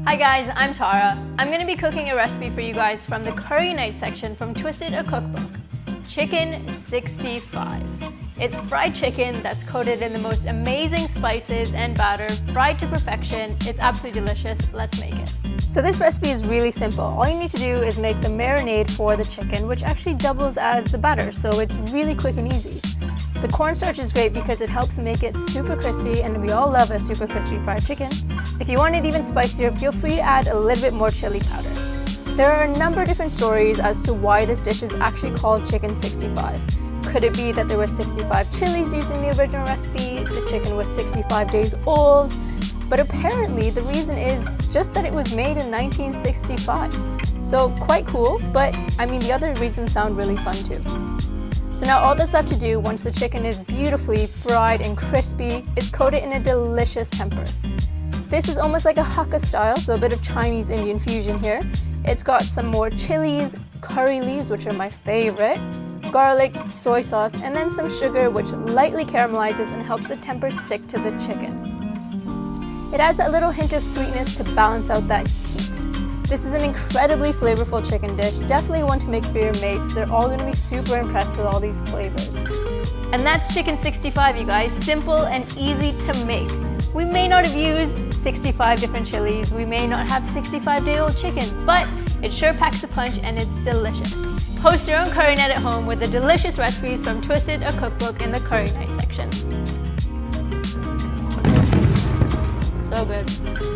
Hi guys, I'm Tara. I'm going to be cooking a recipe for you guys from the curry night section from Twisted a Cookbook. Chicken 65. It's fried chicken that's coated in the most amazing spices and batter, fried to perfection. It's absolutely delicious. Let's make it. So this recipe is really simple. All you need to do is make the marinade for the chicken, which actually doubles as the batter, so it's really quick and easy. The cornstarch is great because it helps make it super crispy, and we all love a super crispy fried chicken. If you want it even spicier, feel free to add a little bit more chili powder. There are a number of different stories as to why this dish is actually called chicken 65. Could it be that there were 65 chilies using the original recipe, the chicken was 65 days old? But apparently the reason is just that it was made in 1965. So quite cool, but I mean the other reasons sound really fun too. So now all that's left to do once the chicken is beautifully fried and crispy is coat it in a delicious tempeh. This is almost like a Hakka style, so a bit of Chinese Indian fusion here. It's got some more chilies, curry leaves, which are my favorite, garlic, soy sauce, and then some sugar, which lightly caramelizes and helps the tempeh stick to the chicken. It adds a little hint of sweetness to balance out that heat. This is an incredibly flavorful chicken dish, definitely one to make for your mates. They're all going to be super impressed with all these flavors. And that's chicken 65, you guys. Simple and easy to make. We may not have used 65 different chilies, we may not have 65-day-old chicken, but it sure packs a punch and it's delicious. Post your own curry night at home with the delicious recipes from Twisted a Cookbook in the curry night section. So good.